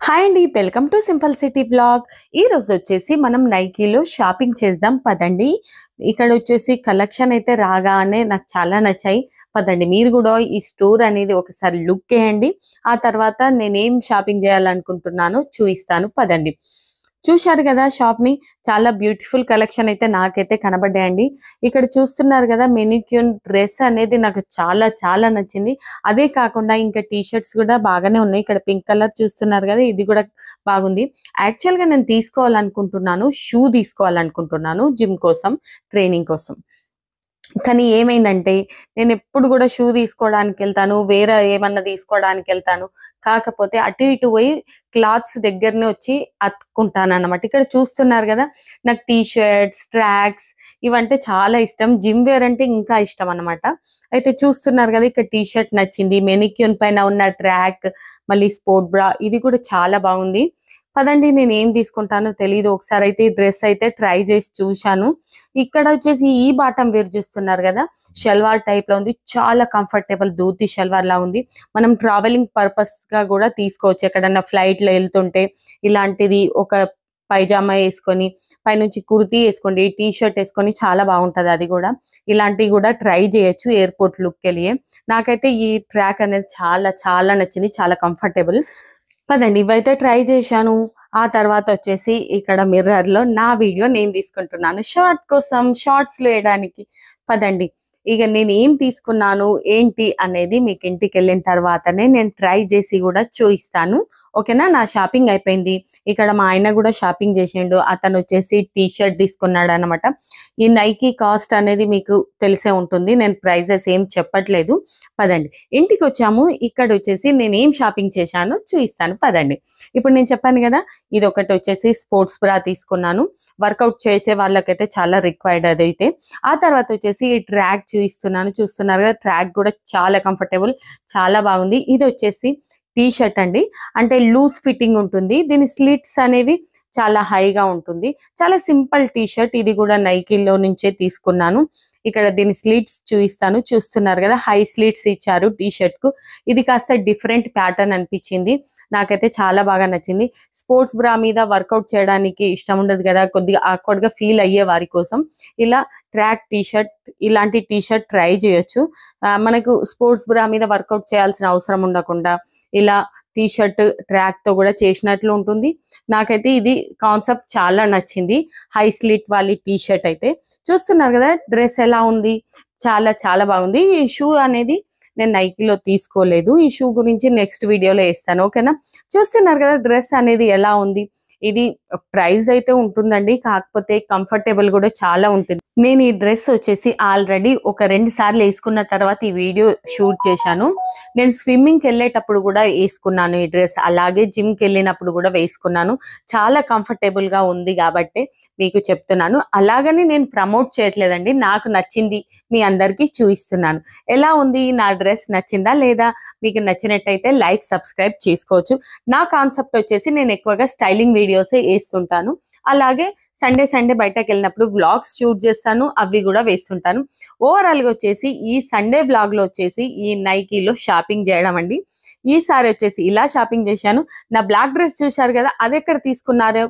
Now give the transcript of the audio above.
Hi అండి, welcome to simple city blog. ఈ రోజు వచ్చేసి మనం నైకీలో షాపింగ్ చేద్దాం పదండి. ఇక్కడ వచ్చేసి కలెక్షన్ అయితే రాగానే నాకు చాలా నచ్చాయి. పదండి, మీరు కూడా ఈ స్టోర్ అనేది ఒకసారి లుక్ వేయండి. ఆ తర్వాత నేనేం షాపింగ్ చేయాలనుకుంటున్నానో చూపిస్తాను పదండి. చూశారు కదా షాప్ ని, చాలా బ్యూటిఫుల్ కలెక్షన్ అయితే నాకైతే కనబడ్డాయండి. ఇక్కడ చూస్తున్నారు కదా, మెనిక్యూన్ డ్రెస్ అనేది నాకు చాలా చాలా నచ్చింది. అదే కాకుండా ఇంకా టీ షర్ట్స్ కూడా బాగానే ఉన్నాయి. ఇక్కడ పింక్ కలర్ చూస్తున్నారు కదా, ఇది కూడా బాగుంది. యాక్చువల్ గా నేను షూ తీసుకోవాలనుకుంటున్నాను జిమ్ కోసం, ట్రైనింగ్ కోసం. కానీ ఏమైందంటే, నేను ఎప్పుడు కూడా షూ తీసుకోవడానికి వెళ్తాను, వేరే ఏమన్నా తీసుకోవడానికి వెళ్తాను. కాకపోతే అటు ఇటు పోయి క్లాత్స్ దగ్గరనే వచ్చి అతుక్కుంటాను అన్నమాట. ఇక్కడ చూస్తున్నారు కదా, నాకు టీ షర్ట్స్, ట్రాక్స్ ఇవంటే చాలా ఇష్టం. జిమ్ వేర్ అంటే ఇంకా ఇష్టం అన్నమాట. అయితే చూస్తున్నారు కదా, ఇక్కడ టీ షర్ట్ నచ్చింది, మెనిక్యూన్ పైన ఉన్న ట్రాక్, మళ్ళీ స్పోర్ట్ బ్రా, ఇది కూడా చాలా బాగుంది. పదండి, నేను ఏం తీసుకుంటానో తెలియదు. ఒకసారి అయితే ఈ డ్రెస్ అయితే ట్రై చేసి చూశాను. ఇక్కడ వచ్చేసి ఈ బాటం వేర్ చూస్తున్నారు కదా, షల్వార్ టైప్ లో ఉంది. చాలా కంఫర్టబుల్ ధోతి షల్వార్ లా ఉంది. మనం ట్రావెలింగ్ పర్పస్ గా కూడా తీసుకోవచ్చు. ఎక్కడన్నా ఫ్లైట్ లో వెళ్తుంటే ఇలాంటిది ఒక పైజామా వేసుకొని పైనుంచి కుర్తీ వేసుకోండి, టీ షర్ట్ వేసుకొని చాలా బాగుంటది. అది కూడా ఇలాంటివి కూడా ట్రై చేయొచ్చు ఎయిర్పోర్ట్ లుక్ వెళ్ళి. నాకైతే ఈ ట్రాక్ అనేది చాలా చాలా నచ్చింది, చాలా కంఫర్టబుల్. పదండి, ఇవైతే ట్రై చేశాను. ఆ తర్వాత వచ్చేసి ఇక్కడ మిర్రర్ లో నా వీడియో నేను తీసుకుంటున్నాను షార్ట్ కోసం, షార్ట్స్ లో వేయడానికి. పదండి, ఇక నేను ఏం తీసుకున్నాను ఏంటి అనేది మీకు ఇంటికి వెళ్ళిన తర్వాతనే నేను ట్రై చేసి కూడా చూపిస్తాను. ఓకేనా? నా షాపింగ్ అయిపోయింది. ఇక్కడ మా ఆయన కూడా షాపింగ్ చేసిండు. అతను వచ్చేసి టీ షర్ట్ తీసుకున్నాడు అనమాట. ఈ నైకీ కాస్ట్ అనేది మీకు తెలిసే ఉంటుంది, నేను ప్రైజెస్ ఏం చెప్పట్లేదు. పదండి, ఇంటికి వచ్చాము. ఇక్కడ వచ్చేసి నేను ఏం షాపింగ్ చేశానో చూపిస్తాను పదండి. ఇప్పుడు నేను చెప్పాను కదా, ఇది ఒకటి వచ్చేసి స్పోర్ట్స్ బ్రా తీసుకున్నాను. వర్కౌట్ చేసే వాళ్ళకైతే చాలా రిక్వైర్డ్ అదైతే. ఆ తర్వాత వచ్చేసి ఈ ట్రాక్ చూస్తున్నారు కదా, ట్రాక్ కూడా చాలా కంఫర్టబుల్, చాలా బాగుంది. ఇది వచ్చేసి టీ షర్ట్ అండి, అంటే లూజ్ ఫిట్టింగ్ ఉంటుంది. దీని స్లిట్స్ అనేవి చాలా హైగా ఉంటుంది. చాలా సింపుల్ టీ షర్ట్. ఇది కూడా నైకీలో నుంచే తీసుకున్నాను. ఇక్కడ దీని స్లిట్స్ చూస్తున్నారు కదా, హై స్లిట్స్ ఇచ్చారు టీ షర్ట్ కు. ఇది కాస్త డిఫరెంట్ ప్యాటర్న్ అనిపించింది, నాకైతే చాలా బాగా నచ్చింది. స్పోర్ట్స్ బ్రా మీద వర్కౌట్ చేయడానికి ఇష్టం ఉండదు కదా, కొద్దిగా ఆక్వర్డ్ గా ఫీల్ అయ్యే వారి కోసం ఇలా ట్రాక్ టీ షర్ట్, ఇలాంటి టీ షర్ట్ ట్రై చేయొచ్చు. మనకు స్పోర్ట్స్ బ్రా మీద వర్కౌట్ చేయాల్సిన అవసరం ఉండకుండా ఇలా టీ షర్ట్ ట్రాక్ తో కూడా చేసినట్లు ఉంటుంది. నాకైతే ఇది కాన్సెప్ట్ చాలా నచ్చింది. హై స్లిట్ వాళ్ళ టీ షర్ట్ అయితే చూస్తున్నారు కదా, డ్రెస్ ఎలా ఉంది, చాలా చాలా బాగుంది. ఈ షూ అనేది నేను నైకీలో తీసుకోలేదు. ఈ షూ గురించి నెక్స్ట్ వీడియోలో వేస్తాను. ఓకేనా? చూస్తున్నారు కదా డ్రెస్ అనేది ఎలా ఉంది. ఇది ప్రైస్ అయితే ఉంటుందండి, కాకపోతే కంఫర్టబుల్ కూడా చాలా ఉంటుంది. నేను ఈ డ్రెస్ వచ్చేసి ఆల్రెడీ ఒక 2 సార్లు వేసుకున్న తర్వాత ఈ వీడియో షూట్ చేశాను. నేను స్విమ్మింగ్కి వెళ్ళేటప్పుడు కూడా వేసుకున్నాను ఈ డ్రెస్, అలాగే జిమ్కి వెళ్ళినప్పుడు కూడా వేసుకున్నాను. చాలా కంఫర్టబుల్ గా ఉంది కాబట్టి మీకు చెప్తున్నాను. అలాగని నేను ప్రమోట్ చేయట్లేదండి, నాకు నచ్చింది మీ అందరికీ చూపిస్తున్నాను. ఎలా ఉంది నా డ్రెస్, నచ్చిందా లేదా? మీకు నచ్చినట్టయితే లైక్, సబ్స్క్రైబ్ చేసుకోవచ్చు. నా కాన్సెప్ట్ వచ్చేసి నేను ఎక్కువగా స్టైలింగ్ వీడియోసే వేస్తుంటాను. అలాగే సండే బయటకు వెళ్ళినప్పుడు వ్లాగ్స్ షూట్ చేస్తాను, అవి కూడా వేస్తుంటాను. ఓవరాల్ గా వచ్చేసి ఈ సండే వ్లాగ్ లో వచ్చేసి ఈ నైకీలో షాపింగ్ చేయడం అండి. ఈసారి వచ్చేసి ఇలా షాపింగ్ చేశాను. నా బ్లాక్ డ్రెస్ చూశారు కదా, అది ఎక్కడ తీసుకున్నారో